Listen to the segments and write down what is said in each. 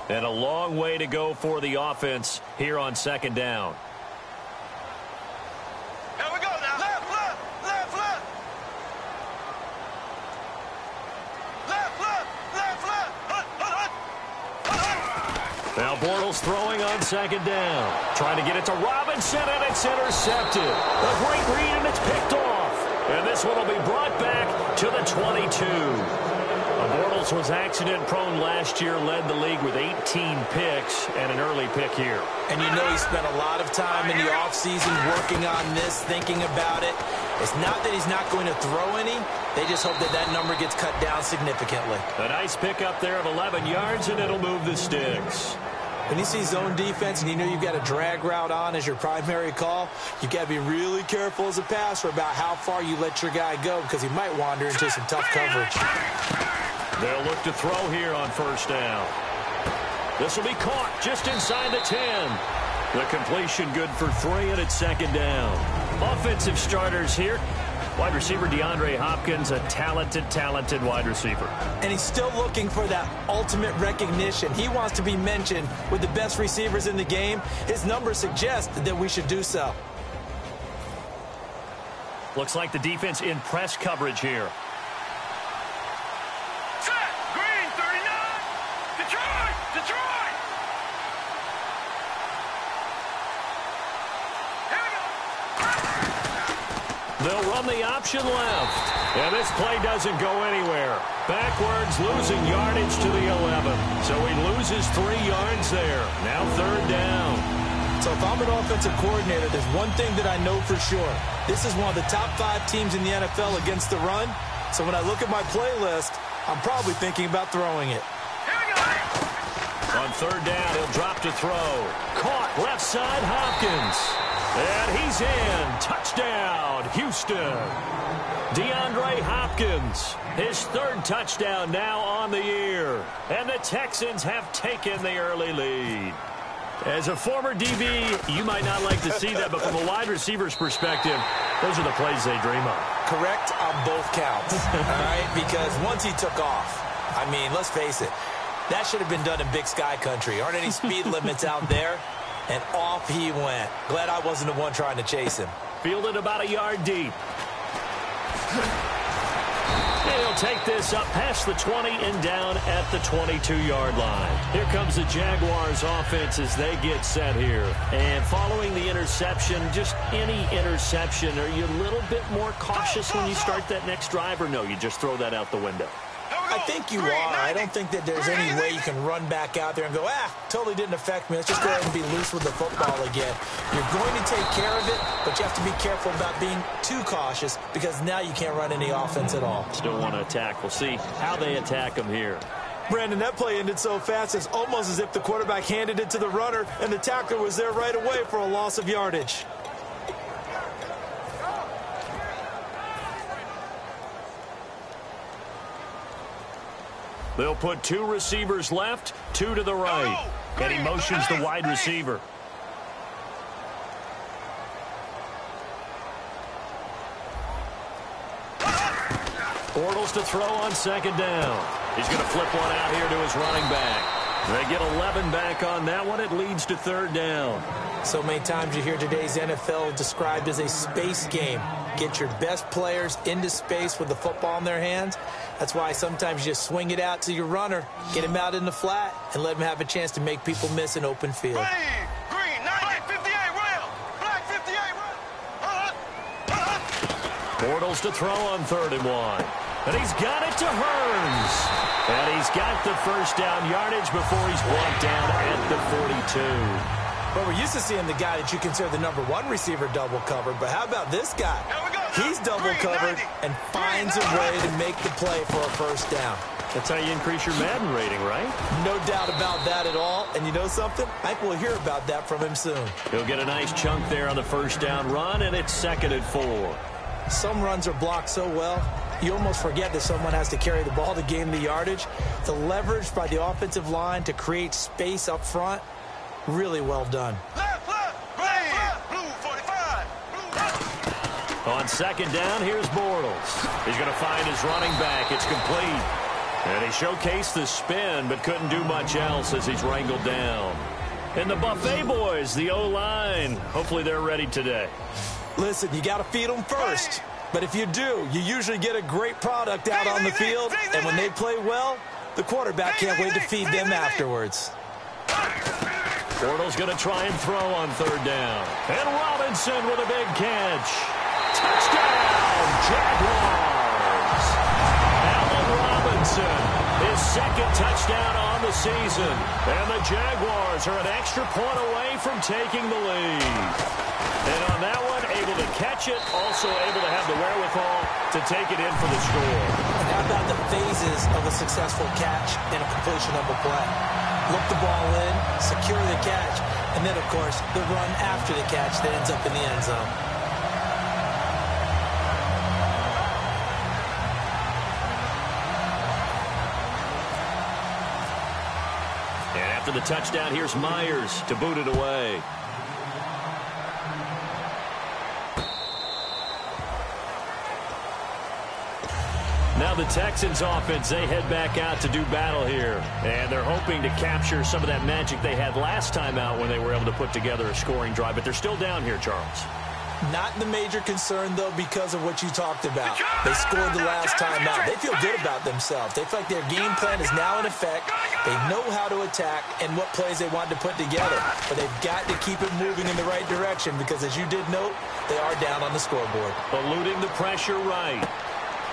And a long way to go for the offense here on second down. Here we go now. Left, left, left, left. Left, left, left, left. Now Bortles throwing on second down. Trying to get it to Robinson, and it's intercepted. A great read, and it's picked off. And this one will be brought back to the 22. Bortles was accident-prone last year, led the league with 18 picks and an early pick here. And you know he spent a lot of time in the offseason working on this, thinking about it. It's not that he's not going to throw any. They just hope that that number gets cut down significantly. A nice pickup there of 11 yards, and it'll move the sticks. When you see zone defense and you know you've got a drag route on as your primary call, you've got to be really careful as a passer about how far you let your guy go because he might wander into some tough coverage. They'll look to throw here on first down. This will be caught just inside the 10. The completion good for 3, and it's second down. Offensive starters here. Wide receiver DeAndre Hopkins, a talented wide receiver. And he's still looking for that ultimate recognition. He wants to be mentioned with the best receivers in the game. His numbers suggest that we should do so. Looks like the defense in press coverage here. Set. Green, 39. Detroit, Detroit. Here we go. They'll run the option left. And this play doesn't go anywhere. Backwards, losing yardage to the 11. So he loses 3 yards there. Now third down. So if I'm an offensive coordinator, there's one thing that I know for sure. This is one of the top 5 teams in the NFL against the run. So when I look at my playlist, I'm probably thinking about throwing it. Here we go. On third down, he'll drop to throw. Caught left side, Hopkins. And he's in. Touchdown, Houston. DeAndre Hopkins, his 3rd touchdown now on the year. And the Texans have taken the early lead. As a former DB, you might not like to see that, but from a wide receiver's perspective, those are the plays they dream of. Correct on both counts, all right? Because once he took off, I mean, let's face it, that should have been done in Big Sky Country. Aren't any speed limits out there? And off he went. Glad I wasn't the one trying to chase him. Fielded about a yard deep. He'll take this up past the 20 and down at the 22-yard line. Here comes the Jaguars offense as they get set here. And following the interception, just any interception, are you a little bit more cautious when you start that next drive, or no, you just throw that out the window? I think you are. I don't think that there's any way you can run back out there and go, totally didn't affect me. Let's just go ahead and be loose with the football again. You're going to take care of it, but you have to be careful about being too cautious because now you can't run any offense at all. Still want to attack. We'll see how they attack them here. Brandon, that play ended so fast, it's almost as if the quarterback handed it to the runner and the tackler was there right away for a loss of yardage. They'll put 2 receivers left, 2 to the right. And he motions the wide receiver. Bortles to throw on second down. He's going to flip one out here to his running back. They get 11 back on that one. It leads to third down. So many times you hear today's NFL described as a space game. Get your best players into space with the football in their hands. That's why sometimes you just swing it out to your runner, get him out in the flat, and let him have a chance to make people miss an open field. Green, 90, 58, rail. Black, 58, rail. Bortles to throw on 3rd and 1. And he's got it to Hearns. And he's got the first down yardage before he's brought down at the 42. Well, we're used to seeing the guy that you consider the number 1 receiver double covered, but how about this guy? He's double covered and finds a way to make the play for a first down. That's how you increase your Madden rating, right? No doubt about that at all. And you know something? I think we'll hear about that from him soon. He'll get a nice chunk there on the first down run, and it's 2nd and 4. Some runs are blocked so well, you almost forget that someone has to carry the ball to gain the yardage. The leverage by the offensive line to create space up front, really well done. Left, blue 45. On second down, here's Bortles. He's going to find his running back. It's complete. And he showcased the spin, but couldn't do much else as he's wrangled down. And the Buffet boys, the O-line, hopefully they're ready today. Listen, you got to feed them first. But if you do, you usually get a great product out on the field. And when they play well, the quarterback can't wait to feed them afterwards. Bortles going to try and throw on third down. And Robinson with a big catch. Touchdown, Jaguars. Allen Robinson, his second touchdown on the season. And the Jaguars are an extra point away from taking the lead. And on that one, able to catch it, also able to have the wherewithal to take it in for the score. And how about the phases of a successful catch and a completion of a play? Look the ball in, secure the catch, and then, of course, the run after the catch that ends up in the end zone. And after the touchdown, here's Myers to boot it away. Now the Texans offense, they head back out to do battle here. And they're hoping to capture some of that magic they had last time out when they were able to put together a scoring drive. But they're still down here, Charles. Not the major concern, though, because of what you talked about. They scored the last time out. They feel good about themselves. They feel like their game plan is now in effect. They know how to attack and what plays they want to put together. But they've got to keep it moving in the right direction because, as you did note, they are down on the scoreboard. Eluding the pressure right.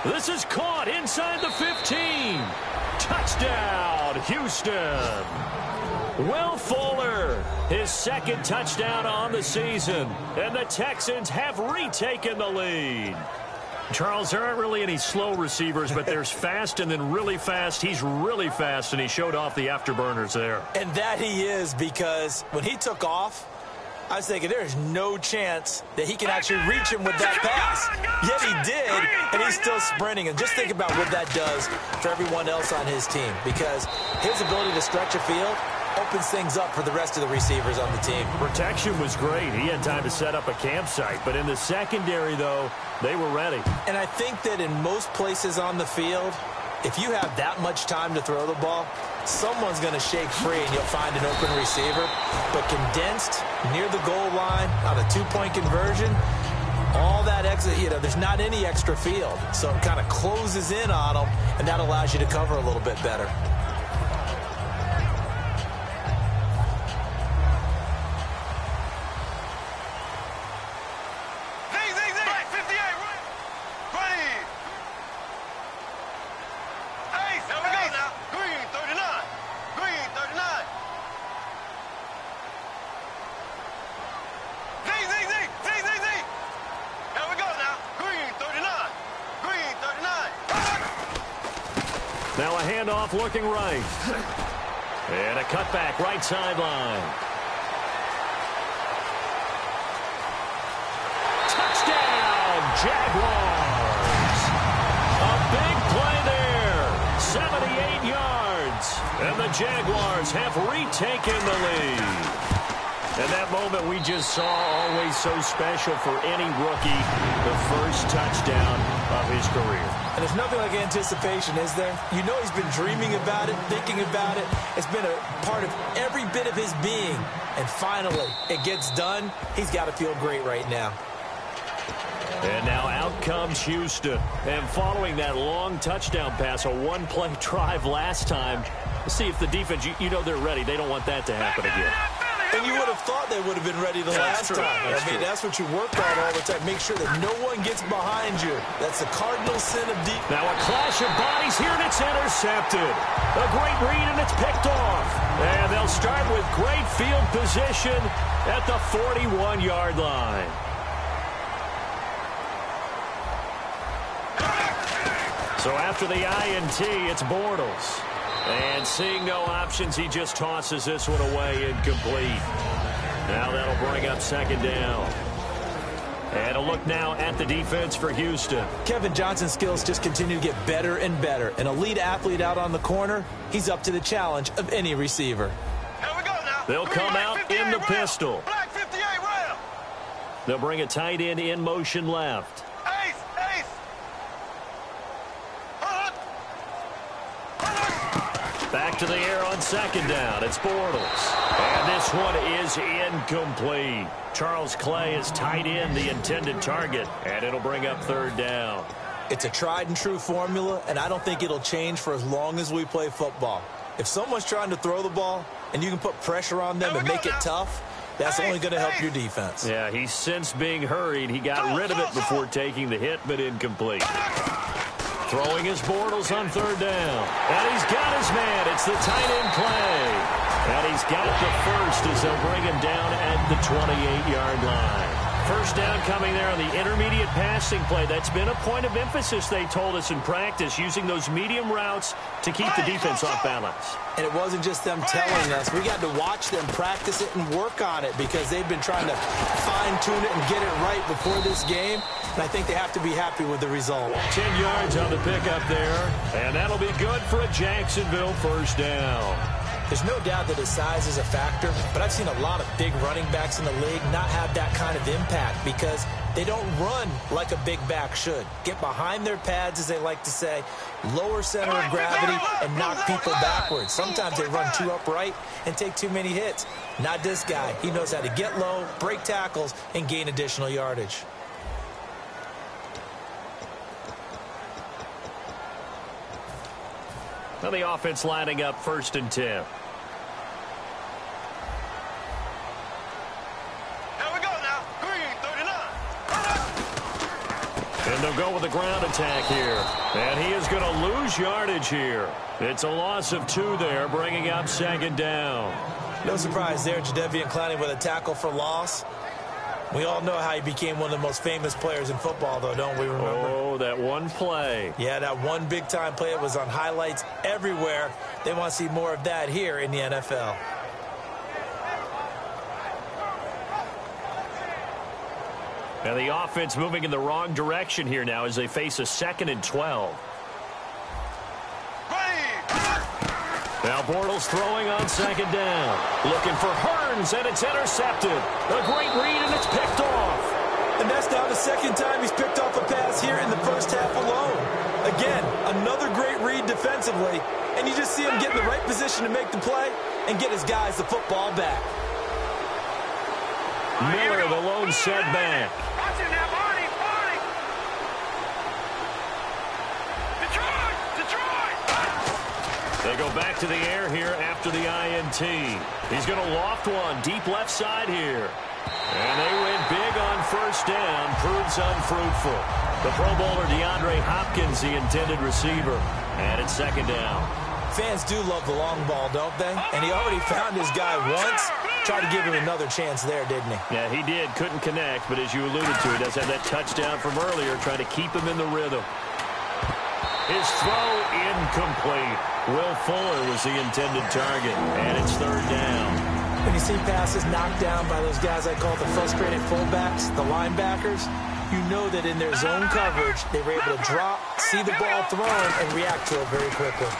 This is caught inside the 15. Touchdown, Houston. Will Fuller, his second touchdown on the season. And the Texans have retaken the lead. Charles, there aren't really any slow receivers, but there's fast and then really fast. He's really fast, and he showed off the afterburners there. And that he is, because when he took off, I was thinking there's no chance that he can actually reach him with that pass. Yet he did, and he's still sprinting. And just think about what that does for everyone else on his team, because his ability to stretch a field opens things up for the rest of the receivers on the team. Protection was great. He had time to set up a campsite. But in the secondary, though, they were ready. And I think that in most places on the field, if you have that much time to throw the ball, someone's going to shake free and you'll find an open receiver. But condensed near the goal line on a two-point conversion, all that extra, there's not any extra field. So it kind of closes in on them, and that allows you to cover a little bit better. Now a handoff looking right. And a cutback right sideline. Touchdown, Jaguars. A big play there. 78 yards. And the Jaguars have retaken the lead. And that moment we just saw, always so special for any rookie, the first touchdown of his career. And there's nothing like anticipation, is there? You know he's been dreaming about it, thinking about it. It's been a part of every bit of his being. And finally, it gets done. He's got to feel great right now. And now out comes Houston. And following that long touchdown pass, a one-play drive last time, see if the defense, you know they're ready. They don't want that to happen again. And you would have thought they would have been ready the last time. That's what you work on all the time. Make sure that no one gets behind you. That's the cardinal sin of deep. Now a clash of bodies here, and it's intercepted. A great read, and it's picked off. And they'll start with great field position at the 41-yard line. So after the INT, it's Bortles. And seeing no options, he just tosses this one away incomplete. Now that'll bring up second down. And a look now at the defense for Houston. Kevin Johnson's skills just continue to get better and better. An elite athlete out on the corner, he's up to the challenge of any receiver. Here we go now. They'll come out in the rail. pistol. Black 58 rail. They'll bring a tight end in motion left. Ace, ace. Back to the air on second down. It's Bortles. And this one is incomplete. Charles Clay is tight in the intended target, and it'll bring up third down. It's a tried-and-true formula, and I don't think it'll change for as long as we play football. If someone's trying to throw the ball and you can put pressure on them and make it tough, that's only going to help your defense. Yeah, he's since being hurried. He got rid of it before taking the hit, but incomplete. Throwing his Bortles on third down. And he's got his man. It's the tight end Clay. And he's got the first as they'll bring him down at the 28-yard line. First down coming there on the intermediate passing play. That's been a point of emphasis, they told us in practice, using those medium routes to keep the defense off balance. And it wasn't just them telling us. We got to watch them practice it and work on it because they've been trying to fine-tune it and get it right before this game. And I think they have to be happy with the result. 10 yards on the pickup there. And that'll be good for a Jacksonville first down. There's no doubt that his size is a factor, but I've seen a lot of big running backs in the league not have that kind of impact because they don't run like a big back should. Get behind their pads, as they like to say, lower center of gravity, and knock people backwards. Sometimes they run too upright and take too many hits. Not this guy. He knows how to get low, break tackles, and gain additional yardage. Now the offense lining up 1st and 10. Here we go now. Green, 39. And they'll go with the ground attack here. And he is going to lose yardage here. It's a loss of 2 there, bringing up 2nd down. No surprise there, Jadeveon Clowney with a tackle for loss. We all know how he became one of the most famous players in football, though, don't we remember? Oh, that one play. Yeah, that one big-time play. It was on highlights everywhere. They want to see more of that here in the NFL. And the offense moving in the wrong direction here now as they face a 2nd and 12. Now Bortles throwing on 2nd down. Looking for Hearns, and it's intercepted. A great read, and it's picked off. And that's now the 2nd time he's picked off a pass here in the first half alone. Again, another great read defensively, and you just see him get in the right position to make the play and get his guys the football back. Miller, the lone setback. They go back to the air here after the INT. He's going to loft one deep left side here. And they went big on 1st down. Proves unfruitful. The Pro Bowler DeAndre Hopkins, the intended receiver. And it's 2nd down. Fans do love the long ball, don't they? And he already found his guy once. Tried to give him another chance there, didn't he? Yeah, he did. Couldn't connect, but as you alluded to, he does have that touchdown from earlier, trying to keep him in the rhythm. His throw incomplete. Will Fuller was the intended target, and it's 3rd down. When you see passes knocked down by those guys I call the frustrated fullbacks, the linebackers, you know that in their zone coverage, they were able to drop, see the ball thrown, and react to it very quickly.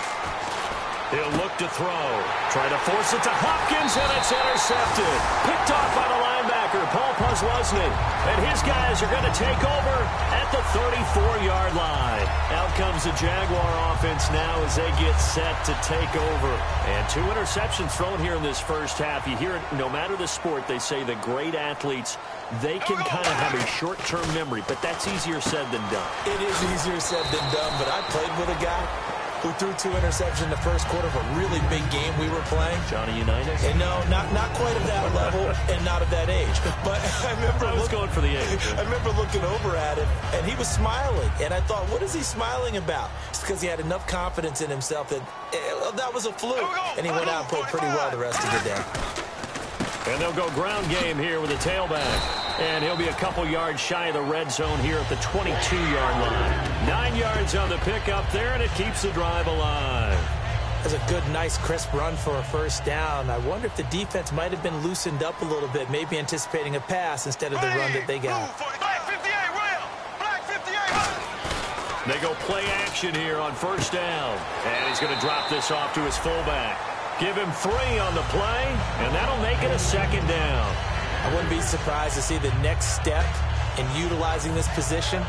He'll look to throw. Try to force it to Hopkins, and it's intercepted. Picked off by the linebacker, Paul Posluszny. And his guys are going to take over at the 34-yard line. Out comes the Jaguar offense now as they get set to take over. And 2 interceptions thrown here in this first half. You hear it, no matter the sport, they say the great athletes, they can kind of have a short-term memory, but that's easier said than done. It is easier said than done, but I played with a guy who threw 2 interceptions in the first quarter of a really big game we were playing. Johnny Unitas? And no, not quite at that level and not at that age. But I remember I was going for the age. I remember looking over at him, and he was smiling. And I thought, what is he smiling about? It's because he had enough confidence in himself that that was a fluke. And he went out and played pretty well the rest of the day. And they'll go ground game here with a tailback. And he'll be a couple yards shy of the red zone here at the 22-yard line. 9 yards on the pickup there, and it keeps the drive alive. That's a good, nice, crisp run for a 1st down. I wonder if the defense might have been loosened up a little bit, maybe anticipating a pass instead of the run that they got. Black 58, rail. Black 58. They go play action here on 1st down. And he's going to drop this off to his fullback. Give him 3 on the play, and that'll make it a 2nd down. I wouldn't be surprised to see the next step in utilizing this position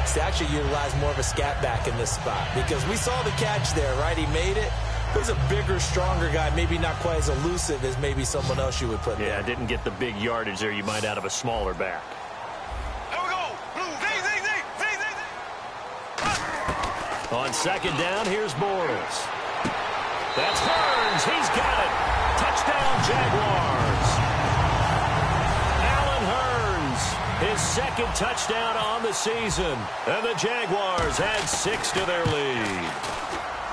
is to actually utilize more of a scat back in this spot, because we saw the catch there, right? He made it, He's a bigger, stronger guy, maybe not quite as elusive as maybe someone else you would put there. Yeah, didn't get the big yardage there you might out of a smaller back. Here we go. Blue. Z. On second down, here's Bortles. That's Hearns. He's got it. Touchdown, Jaguars. Allen Hearns, his second touchdown on the season. And the Jaguars add 6 to their lead.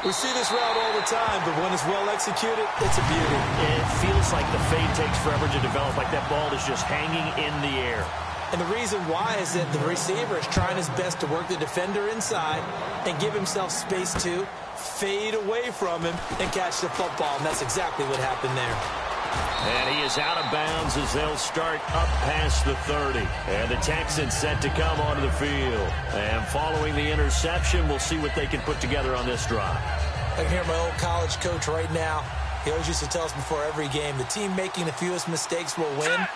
We see this route all the time, but when it's well executed, it's a beauty. It feels like the fade takes forever to develop, like that ball is just hanging in the air. And the reason why is that the receiver is trying his best to work the defender inside and give himself space to fade away from him and catch the football, and that's exactly what happened there. And he is out of bounds as they'll start up past the 30. And the Texans set to come onto the field. And following the interception, we'll see what they can put together on this drive. I can hear my old college coach right now. He always used to tell us before every game, the team making the fewest mistakes will win.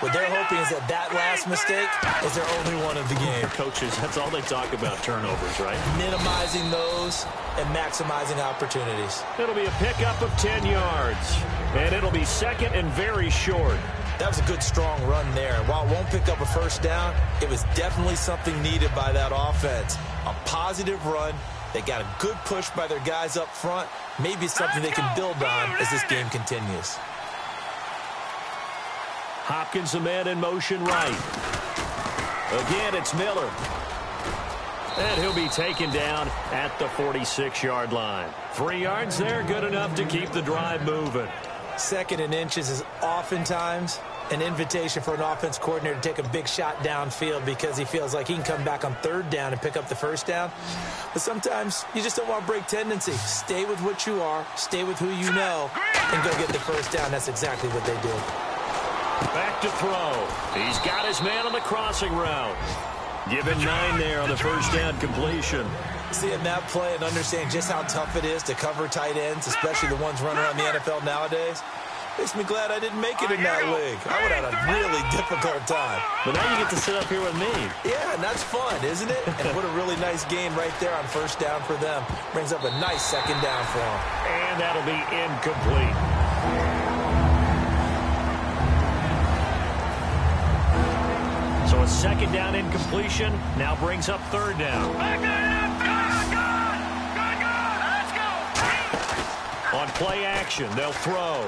What they're hoping is that last mistake is their only one of the game. Coaches, that's all they talk about, turnovers, right? Minimizing those and maximizing opportunities. It'll be a pickup of 10 yards. And it'll be second and very short. That was a good, strong run there. And while it won't pick up a first down, it was definitely something needed by that offense. A positive run. They got a good push by their guys up front. Maybe it's something they can build on as this game continues. Hopkins, the man in motion right. Again, it's Miller. And he'll be taken down at the 46-yard line. 3 yards there, good enough to keep the drive moving. Second and inches is oftentimes an invitation for an offense coordinator to take a big shot downfield because he feels like he can come back on third down and pick up the first down. But sometimes you just don't want to break tendency. Stay with what you are, stay with who you know, and go get the first down. That's exactly what they did. Back to throw. He's got his man on the crossing route. Give him 9 there on the first down completion. Seeing that play and understanding just how tough it is to cover tight ends, especially the ones running around the NFL nowadays, makes me glad I didn't make it in that league. I would have had a really difficult time. But now you get to sit up here with me. Yeah, and that's fun, isn't it? And what a really nice game right there on first down for them. Brings up a nice second down for them. And that'll be incomplete. So a second down incompletion now brings up third down. On play action, they'll throw.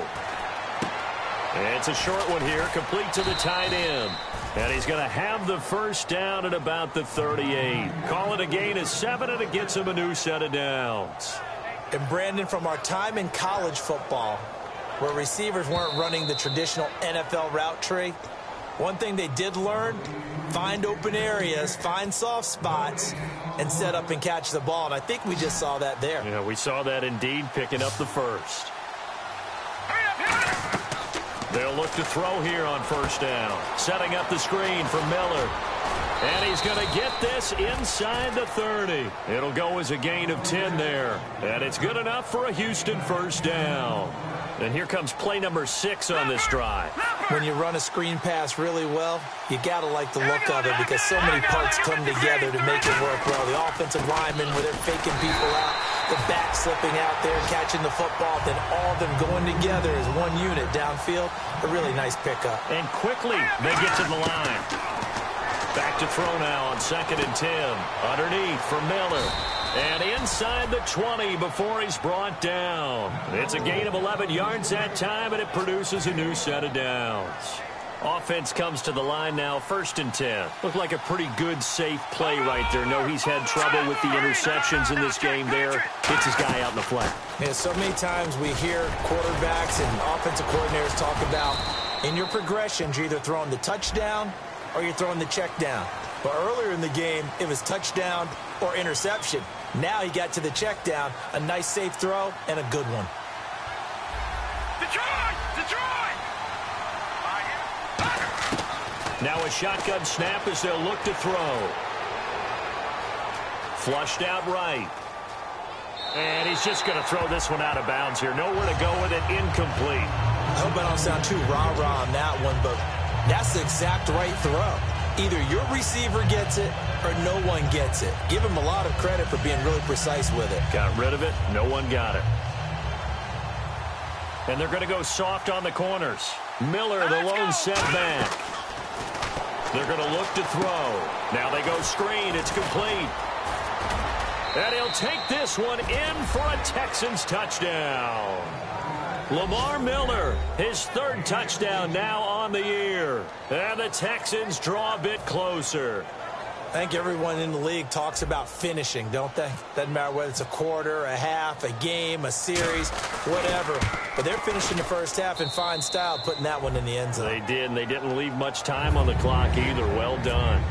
It's a short one here, complete to the tight end. And he's going to have the first down at about the 38. Call it a gain of 7, and it gets him a new set of downs. And Brandon, from our time in college football, where receivers weren't running the traditional NFL route tree, one thing they did learn, find open areas, find soft spots, and set up and catch the ball. And I think we just saw that there. Yeah, we saw that indeed, picking up the first. They'll look to throw here on first down. Setting up the screen for Miller. And he's going to get this inside the 30. It'll go as a gain of 10 there. And it's good enough for a Houston first down. And here comes play number 6 on this drive. When you run a screen pass really well, you got to like the look of it because so many parts come together to make it work well. The offensive linemen, where they're faking people out, the back slipping out there, catching the football, then all of them going together as one unit downfield. A really nice pickup. And quickly, they get to the line. Back to throw now on 2nd and 10. Underneath for Miller. And inside the 20 before he's brought down. It's a gain of 11 yards that time, and it produces a new set of downs. Offense comes to the line now, 1st and 10. Looked like a pretty good, safe play right there. No, he's had trouble with the interceptions in this game there. Gets his guy out in the flat. Yeah, so many times we hear quarterbacks and offensive coordinators talk about in your progressions, you're either throwing the touchdown or you're throwing the check down. But earlier in the game, it was touchdown or interception. Now he got to the check down, a nice safe throw, and a good one. Detroit! Now a shotgun snap as they'll look to throw. Flushed out right. And he's just going to throw this one out of bounds here. Nowhere to go with it, incomplete. I hope I don't sound too rah-rah on that one, but that's the exact right throw. Either your receiver gets it or no one gets it. Give him a lot of credit for being really precise with it. Got rid of it. No one got it. And they're going to go soft on the corners. Miller, the lone setback. They're going to look to throw. Now they go screen. It's complete. And he'll take this one in for a Texans touchdown. Lamar Miller, his third touchdown now on the year. And the Texans draw a bit closer. I think everyone in the league talks about finishing, don't they? Doesn't matter whether it's a quarter, a half, a game, a series, whatever. But they're finishing the first half in fine style, putting that one in the end zone. They did, and they didn't leave much time on the clock either. Well done.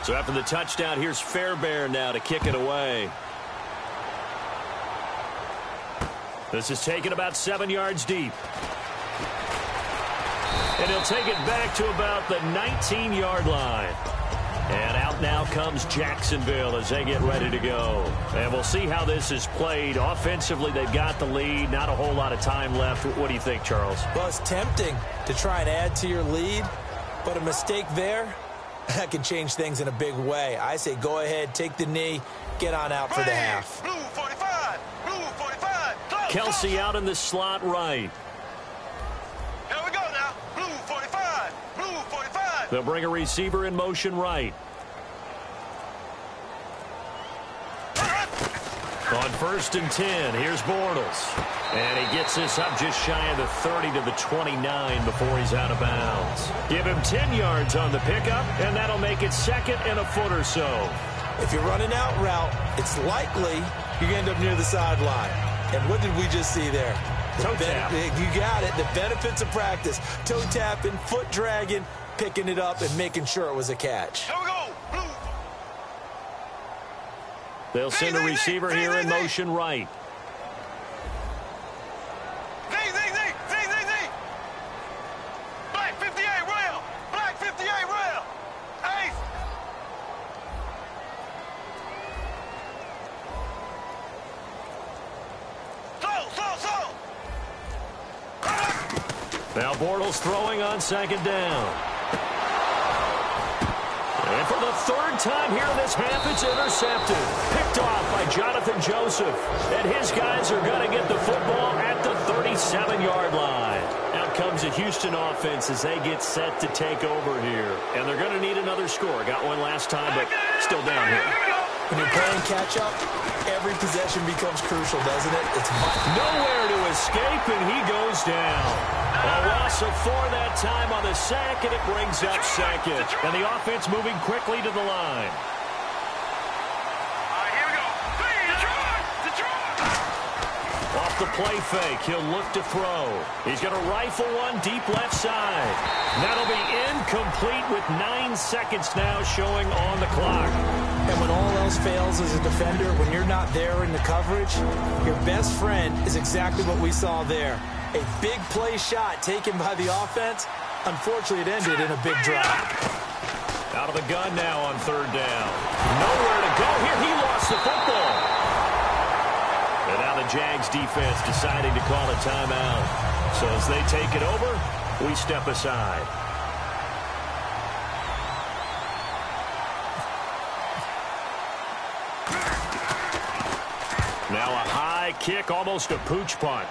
So after the touchdown, here's Fairbairn now to kick it away. This is taken about 7 yards deep. And he'll take it back to about the 19-yard line. And out now comes Jacksonville as they get ready to go. And we'll see how this is played. Offensively, they've got the lead. Not a whole lot of time left. What do you think, Charles? Well, it's tempting to try and add to your lead, but a mistake there, that can change things in a big way. I say go ahead, take the knee, get on out for the half. Blue 45, blue 45. Close, Kelsey close. out in the slot right. Here we go now. Blue 45, blue 45. They'll bring a receiver in motion right. On 1st and 10, here's Bortles. And he gets this up just shy of the 30 to the 29 before he's out of bounds. Give him 10 yards on the pickup, and that'll make it 2nd and a foot or so. If you're running out route, it's likely you're going to end up near the sideline. And what did we just see there? Toe tap. You got it. The benefits of practice. Toe tapping, foot dragging, picking it up, and making sure it was a catch. Here we go. Blue. They'll send a receiver here in motion right. Z. Black 58 rail. Black 58 rail. Ace. Slow. Now Bortles throwing on 2nd down. And for the 3rd time here in this half, it's intercepted. Picked off by Jonathan Joseph. And his guys are going to get the football at the 37-yard line. Out comes the Houston offense as they get set to take over here. And they're going to need another score. Got one last time, but still down here. When you're playing catch-up, every possession becomes crucial, doesn't it? It's nowhere to escape, and he goes down. A loss of 4 that time on the sack, and it brings up 2nd. And the offense moving quickly to the line. All right, here we go. Detroit. Off the play fake, he'll look to throw. He's going to rifle one deep left side. That'll be incomplete with 9 seconds now showing on the clock. And when all else fails as a defender, when you're not there in the coverage, your best friend is exactly what we saw there. A big play shot taken by the offense. Unfortunately, it ended in a big drop. Out of the gun now on 3rd down. Nowhere to go here. He lost the football. And now the Jags defense deciding to call a timeout. So as they take it over, we step aside. Now a high kick, almost a pooch punt.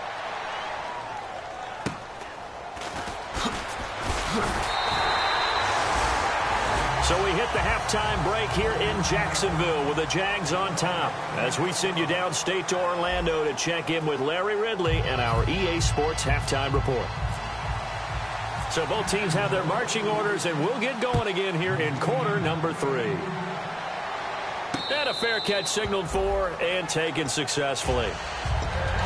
So we hit the halftime break here in Jacksonville with the Jags on top as we send you downstate to Orlando to check in with Larry Ridley and our EA Sports Halftime Report. So both teams have their marching orders, and we'll get going again here in quarter number 3. And a fair catch signaled for and taken successfully.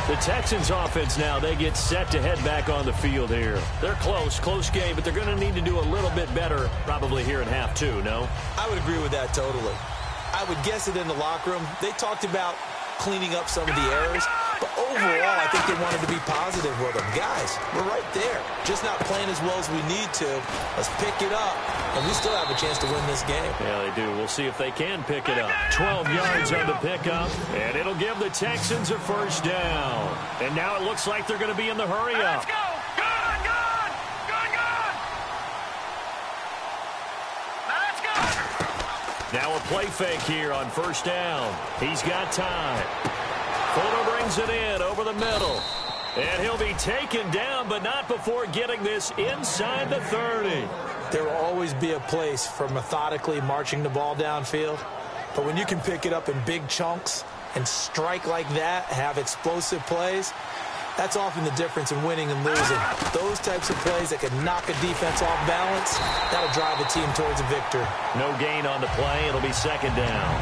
The Texans offense now, they get set to head back on the field here. They're close game, but they're going to need to do a little bit better probably here in half 2, no? I would agree with that totally. I would guess it in the locker room. They talked about cleaning up some of the errors, but overall, I think they wanted to be positive with them. Guys, we're right there. Just not playing as well as we need to. Let's pick it up, and we still have a chance to win this game. Yeah, they do. We'll see if they can pick it up. 12 yards on the pickup, and it'll give the Texans a 1st down. And now it looks like they're going to be in the hurry-up. Let's go. Good. Let's go. Now a play fake here on 1st down. He's got time. Fuller brings it in over the middle. And he'll be taken down, but not before getting this inside the 30. There will always be a place for methodically marching the ball downfield. But when you can pick it up in big chunks and strike like that, have explosive plays, that's often the difference in winning and losing. Those types of plays that can knock a defense off balance, that'll drive a team towards a victory. No gain on the play. It'll be second down.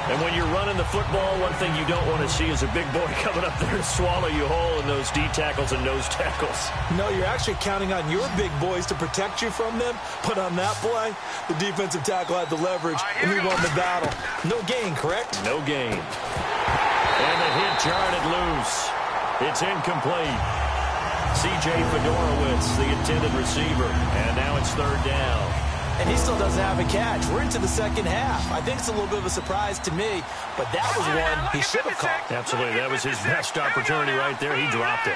And when you're running the football, one thing you don't want to see is a big boy coming up there to swallow you whole in those D tackles and nose tackles. No, you're actually counting on your big boys to protect you from them. But on that play, the defensive tackle had the leverage, and he won the battle. No gain, correct? No gain. And the hit jarred it loose. It's incomplete. C.J. Fedorowicz, the intended receiver. And now it's third down. And he still doesn't have a catch. We're into the second half. I think it's a little bit of a surprise to me, but that was one he should have caught. Absolutely. That was his best opportunity right there. He dropped it.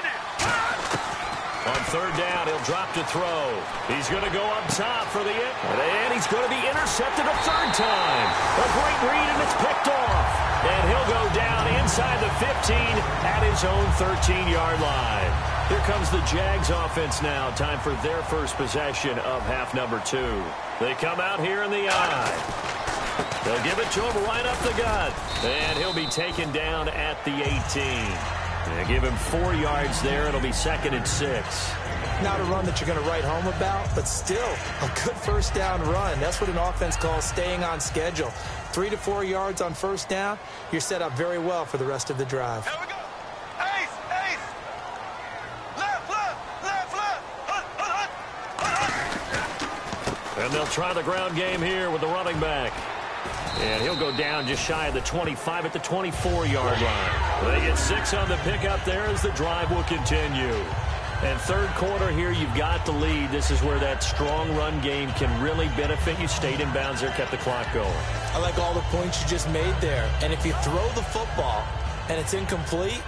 On third down, he'll drop to throw. He's going to go up top for the and he's going to be intercepted a third time. A great read, and it's picked off. And he'll go down inside the 15 at his own 13-yard line. Here comes the Jags offense now. Time for their first possession of half number 2. They come out here in the eye. They'll give it to him right up the gut. And he'll be taken down at the 18. They give him 4 yards there. It'll be second and 6. Not a run that you're going to write home about, but still a good first down run. That's what an offense calls staying on schedule. 3 to 4 yards on first down. You're set up very well for the rest of the drive. Here we go. Ace, ace. Left, left, left, left. And they'll try the ground game here with the running back. And he'll go down just shy of the 25 at the 24-yard line. They get 6 on the pickup there as the drive will continue. And third quarter here, you've got the lead. This is where that strong run game can really benefit you. Stayed in bounds there, kept the clock going. I like all the points you just made there. And if you throw the football and it's incomplete,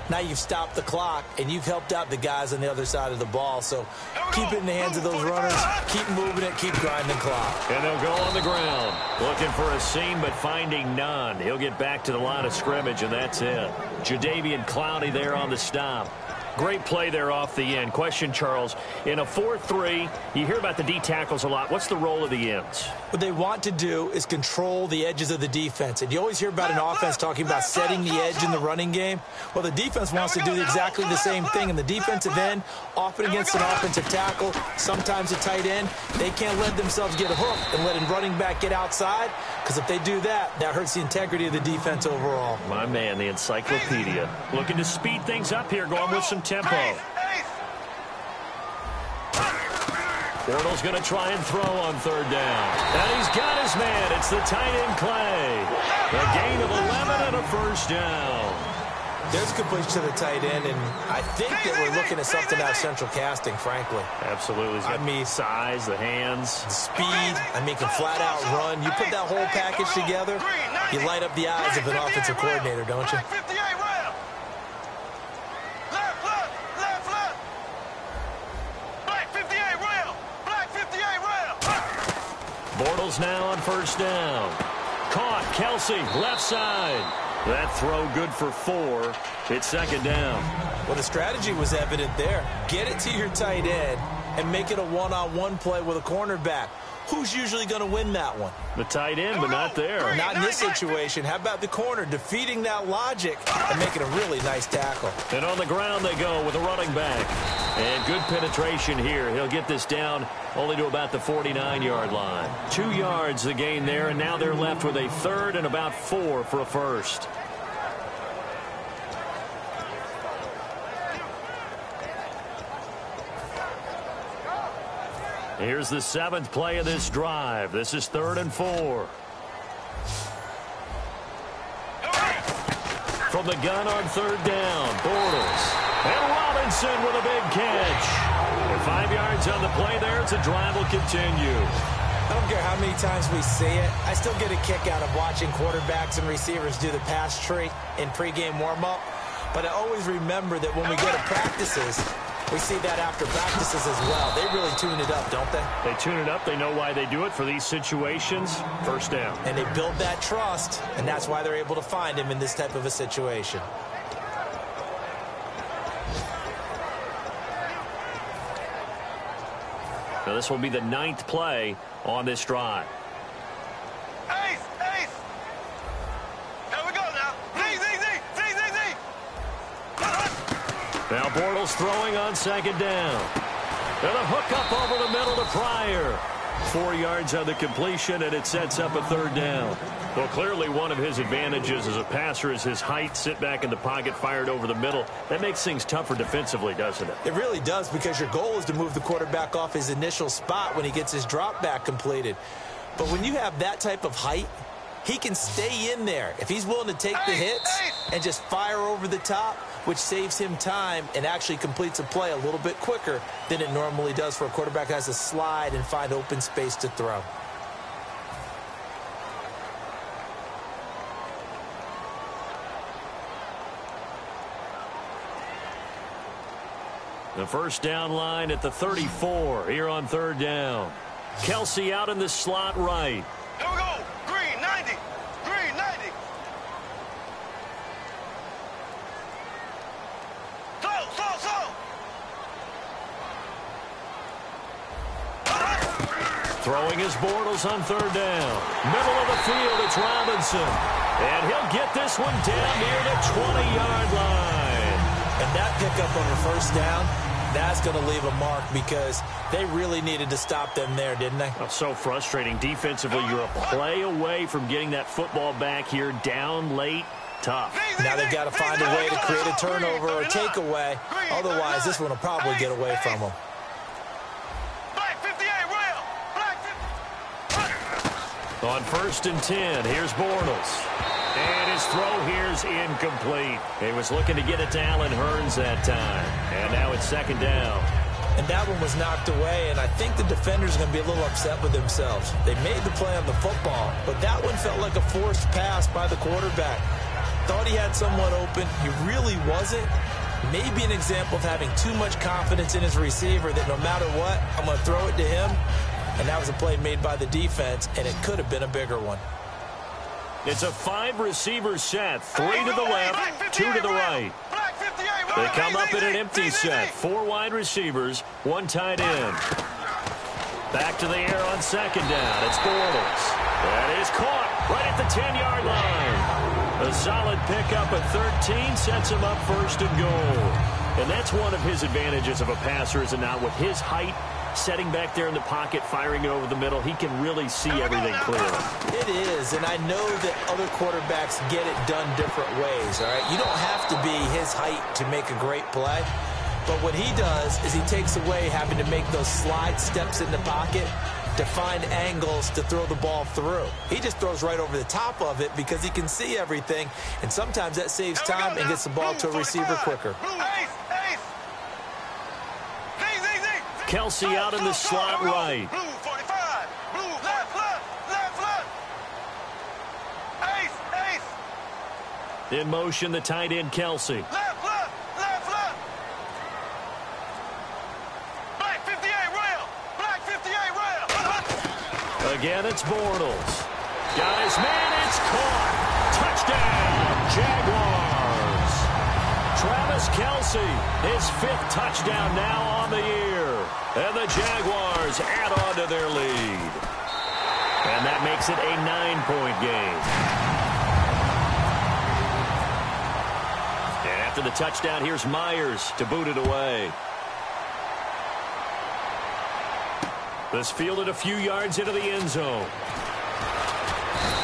now you've stopped the clock and you've helped out the guys on the other side of the ball. So keep it in the hands of those runners. Keep moving it. Keep grinding clock. And they'll go on the ground. Looking for a seam, but finding none. He'll get back to the line of scrimmage, and that's it. Jadeveon Clowney there on the stop. Great play there off the end. Question, Charles, in a 4-3, you hear about the D tackles a lot. What's the role of the ends? What they want to do is control the edges of the defense. And you always hear about an offense talking about setting the edge in the running game. Well, the defense wants to do exactly the same thing. And the defensive end, often against an offensive tackle, sometimes a tight end, they can't let themselves get hooked and let a running back get outside. Because if they do that, that hurts the integrity of the defense overall. My man, the encyclopedia. Looking to speed things up here, going with some tempo. Bortles going to try and throw on third down. And he's got his man. It's the tight end Clay. A gain of 11 and a first down. There's a completion to the tight end, and I think that we're looking at something out of central casting, frankly. Absolutely. He's got the size, the hands. The speed. I mean, can flat out run. You put that whole package together, you light up the eyes of an offensive coordinator, don't you? Bortles now on first down. Caught. Kelsey, left side. That throw good for 4. It's second down. Well, the strategy was evident there. Get it to your tight end and make it a one-on-one play with a cornerback. Who's usually going to win that one? The tight end, but not there. Not in this situation. How about the corner defeating that logic and making a really nice tackle? And on the ground they go with a running back. And good penetration here. He'll get this down only to about the 49-yard line. 2 yards the gain there, and now they're left with a third and about 4 for a first. Here's the 7th play of this drive. This is 3rd and 4. From the gun on third down, Bortles. And Robinson with a big catch. And 5 yards on the play there. It's a drive will continue. I don't care how many times we see it. I still get a kick out of watching quarterbacks and receivers do the pass tree in pregame warm-up. But I always remember that when we go to practices, We see that after practices as well. They really tune it up, don't they? They tune it up. They know why they do it for these situations. First down. And they build that trust, and that's why they're able to find him in this type of a situation. Now this will be the 9th play on this drive. Ace! Ace! Here we go now. Z. Now Bortles throwing on 2nd down. And a hook up over the middle to Pryor. 4 yards on the completion, and it sets up a 3rd down. Well, clearly one of his advantages as a passer is his height. Sit back in the pocket, fired over the middle. That makes things tougher defensively, doesn't it? It really does, because your goal is to move the quarterback off his initial spot when he gets his drop back completed. But when you have that type of height, he can stay in there if he's willing to take the hits and just fire over the top, which saves him time and actually completes a play a little bit quicker than it normally does for a quarterback who has to slide and find open space to throw. The first down line at the 34 here on 3rd down. Kelsey out in the slot right. Here we go. Green 90. Green 90. Slow. Throwing his Bortles on 3rd down. Middle of the field, it's Robinson. And he'll get this one down near the 20-yard line. And that pickup on the first down, that's going to leave a mark, because they really needed to stop them there, didn't they? Oh, so frustrating. Defensively, you're a play away from getting that football back here. Down late, tough. Now they've got to find a way to create a turnover or a takeaway. Otherwise, this one will probably get away from them. Black 58, rail. Black 50. On 1st and 10, here's Bortles. And his throw here's incomplete. He was looking to get it to Allen Hurns that time. And now it's 2nd down. And that one was knocked away, and I think the defenders are going to be a little upset with themselves. They made the play on the football, but that one felt like a forced pass by the quarterback. Thought he had someone open. He really wasn't. Maybe an example of having too much confidence in his receiver that no matter what, I'm going to throw it to him. And that was a play made by the defense, and it could have been a bigger one. It's a 5-receiver set. 3 to the left, 2 to the right. They come up in an empty set. 4 wide receivers, 1 tight end. Back to the air on 2nd down. It's Bortles. That is caught right at the 10-yard line. A solid pickup at 13 sets him up 1st and goal. And that's one of his advantages of a passer, is it not? With his height, setting back there in the pocket, firing it over the middle, he can really see everything clearly. It is, and I know that other quarterbacks get it done different ways, all right? You don't have to be his height to make a great play, but what he does is he takes away having to make those slide steps in the pocket to find angles to throw the ball through. He just throws right over the top of it because he can see everything, and sometimes that saves time and gets the ball to a receiver quicker. Kelsey out in the slot right. Blue 45. Blue left. Ace. In motion, the tight end, Kelsey. Left. Black 58 rail. Black 58 rail. Again, it's Bortles. Got his man, it's caught. Touchdown, Jaguars. Travis Kelsey, his 5th touchdown now on the year. And the Jaguars add on to their lead. And that makes it a 9-point game. And after the touchdown, here's Myers to boot it away. This fielded a few yards into the end zone.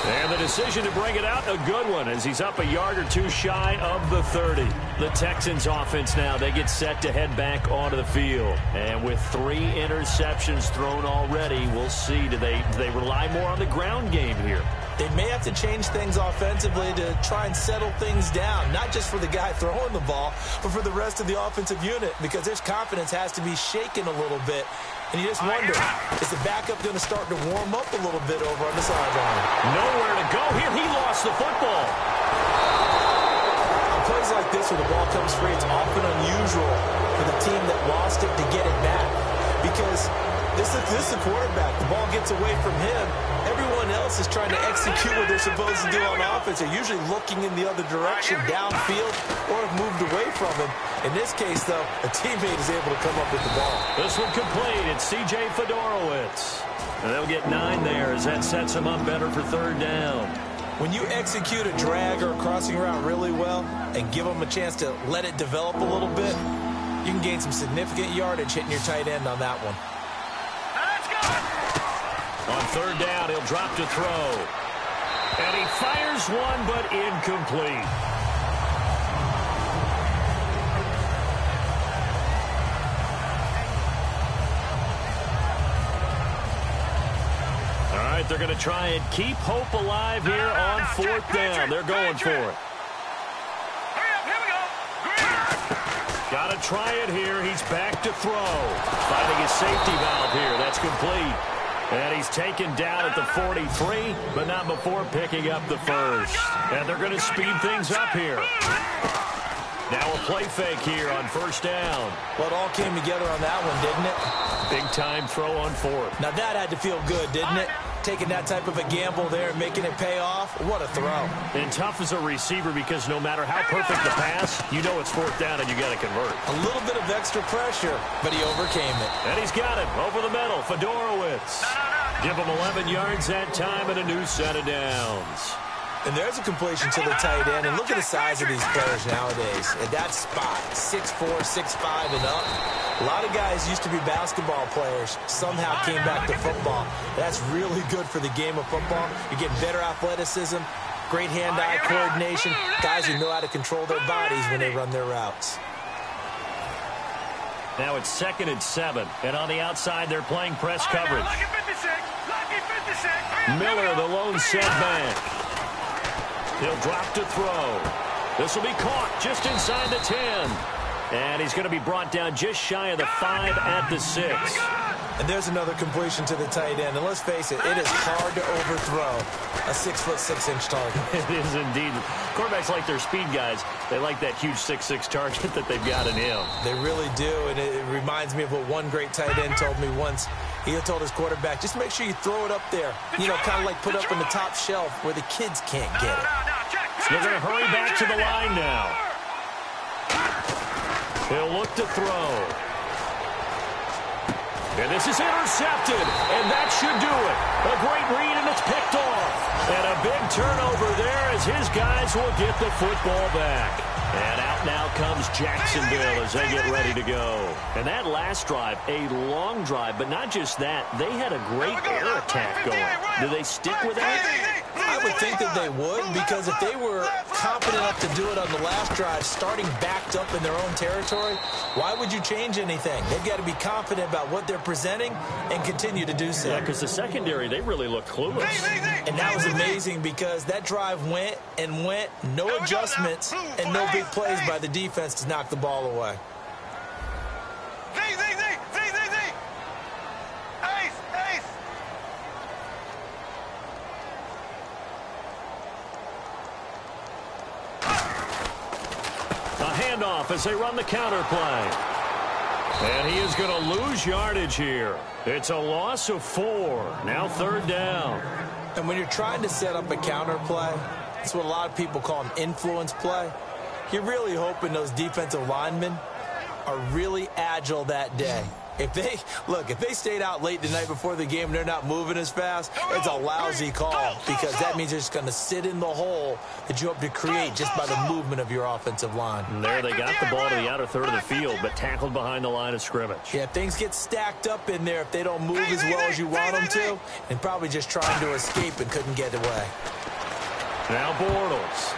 And the decision to bring it out, a good one, as he's up a yard or 2 shy of the 30. The Texans offense now, they get set to head back onto the field. And with 3 interceptions thrown already, we'll see, do they rely more on the ground game here? They may have to change things offensively to try and settle things down, not just for the guy throwing the ball, but for the rest of the offensive unit, because his confidence has to be shaken a little bit. And you just wonder, is the backup going to start to warm up a little bit over on the sideline? Nowhere to go here. He lost the football. On plays like like this, when the ball comes free, it's often unusual for the team that lost it to get it back. Because this is the quarterback. The ball gets away from him. Everyone else is trying to execute what they're supposed to do on offense. They're usually looking in the other direction, downfield, or have moved away from him. In this case, though, a teammate is able to come up with the ball. This one complete. It's C.J. Fedorowicz. And they'll get 9 there as that sets them up better for third down. When you execute a drag or a crossing route really well and give them a chance to let it develop a little bit, you can gain some significant yardage hitting your tight end on that one. On third down, he'll drop to throw. And he fires one, but incomplete. All right, they're going to try and keep hope alive here on fourth down. They're going for it. Got to try it here. He's back to throw. Finding his safety valve here. That's complete. And he's taken down at the 43, but not before picking up the first. And they're going to speed things up here. Now a play fake here on first down. Well, it all came together on that one, didn't it? Big-time throw on fourth. Now that had to feel good, didn't it? Taking that type of a gamble there and making it pay off. What a throw. And tough as a receiver because no matter how perfect the pass, you know it's fourth down and you got to convert. A little bit of extra pressure, but he overcame it. And he's got it over the middle. Fedorowicz. Give him 11 yards that time and a new set of downs. And there's a completion to the tight end. And look at the size of these players nowadays. At that spot, 6'4", 6'5", and up. A lot of guys used to be basketball players. Somehow came back to football. That's really good for the game of football. You're getting better athleticism, great hand-eye coordination. Guys who know how to control their bodies when they run their routes. Now it's 2nd and 7. And on the outside, they're playing press coverage. Miller, the lone setback. He'll drop to throw. This will be caught just inside the 10. And he's going to be brought down just shy of the 5 at the 6. And there's another completion to the tight end. And let's face it, it is hard to overthrow a 6'6" target. It is indeed. Quarterbacks like their speed guys. They like that huge 6'6" target that they've got in him. They really do. And it reminds me of what one great tight end told me once. He told his quarterback, just make sure you throw it up there. You know, kind of like put up on the top shelf where the kids can't get it. They're going to hurry back to the line now. He'll look to throw. And this is intercepted. And that should do it. A great read, and it's picked off. And a big turnover there as his guys will get the football back. And out now comes Jacksonville as they get ready to go. And that last drive, a long drive, but not just that. They had a great air attack going. Do they stick with that? I would think that they would, because if they were confident enough to do it on the last drive, starting backed up in their own territory, why would you change anything? They've got to be confident about what they're presenting and continue to do so. Yeah, because the secondary, they really look clueless. And that was amazing because that drive went and went, no adjustments, and no big plays by the defense to knock the ball away. Handoff as they run the counter play. And he is going to lose yardage here. It's a loss of 4. Now third down. And when you're trying to set up a counter play, that's what a lot of people call an influence play. You're really hoping those defensive linemen are really agile that day. If they stayed out late the night before the game and they're not moving as fast, it's a lousy call because that means they're just going to sit in the hole that you hope to create just by the movement of your offensive line. And there they got the ball to the outer third of the field, but tackled behind the line of scrimmage. Yeah, things get stacked up in there if they don't move as well as you want them to, and probably just trying to escape and couldn't get away. Now Bortles.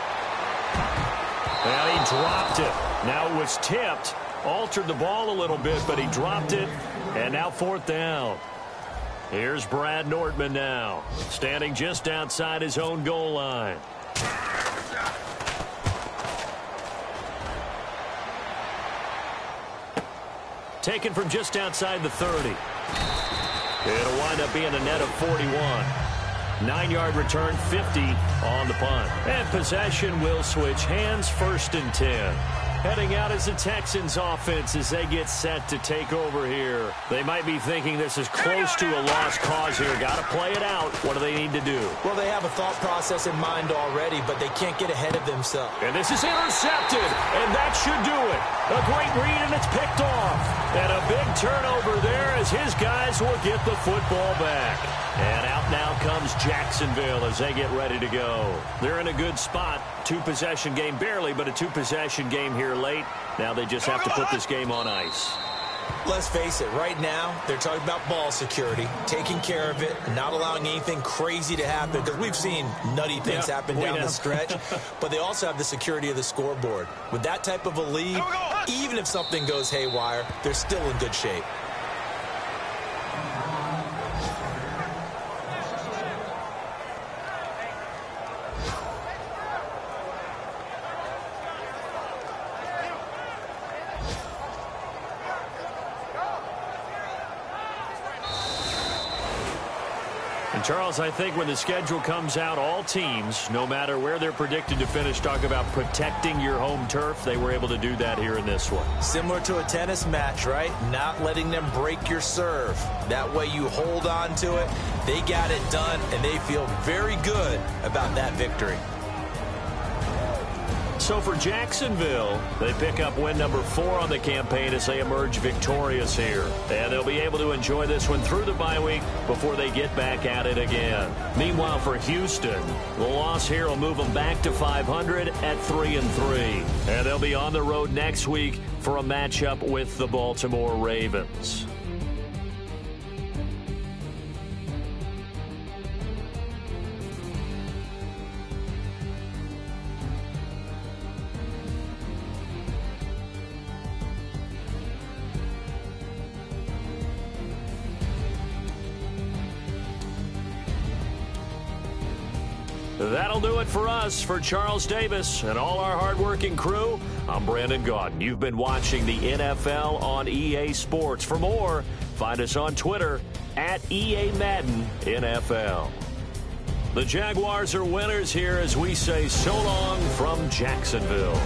And he dropped it. Now it was tipped. Altered the ball a little bit, but he dropped it. And now fourth down. Here's Brad Nordman now, standing just outside his own goal line. Taken from just outside the 30. It'll wind up being a net of 41. 9-yard return, 50 on the punt. And possession will switch hands, 1st and 10. Heading out as the Texans offense as they get set to take over here. They might be thinking this is close to a lost cause here. Got to play it out. What do they need to do? Well, they have a thought process in mind already, but they can't get ahead of themselves. And this is intercepted, and that should do it. A great read, and it's picked off. And a big turnover there as his guys will get the football back. And out now comes Jacksonville as they get ready to go. They're in a good spot. 2-possession game, barely, but a 2-possession game here late. Now they just have to put this game on ice. Let's face it, right now, they're talking about ball security, taking care of it, not allowing anything crazy to happen, because we've seen nutty things happen down the stretch, but they also have the security of the scoreboard. With that type of a lead, even if something goes haywire, they're still in good shape. And Charles, I think when the schedule comes out, all teams, no matter where they're predicted to finish, talk about protecting your home turf. They were able to do that here in this one. Similar to a tennis match, right? Not letting them break your serve. That way you hold on to it. They got it done, and they feel very good about that victory. So for Jacksonville, they pick up win number 4 on the campaign as they emerge victorious here. And they'll be able to enjoy this one through the bye week before they get back at it again. Meanwhile, for Houston, the loss here will move them back to 500 at 3-3. And they'll be on the road next week for a matchup with the Baltimore Ravens. That'll do it for us. For Charles Davis and all our hardworking crew, I'm Brandon Gaudin. You've been watching the NFL on EA Sports. For more, find us on Twitter at EA Madden NFL. The Jaguars are winners here as we say so long from Jacksonville.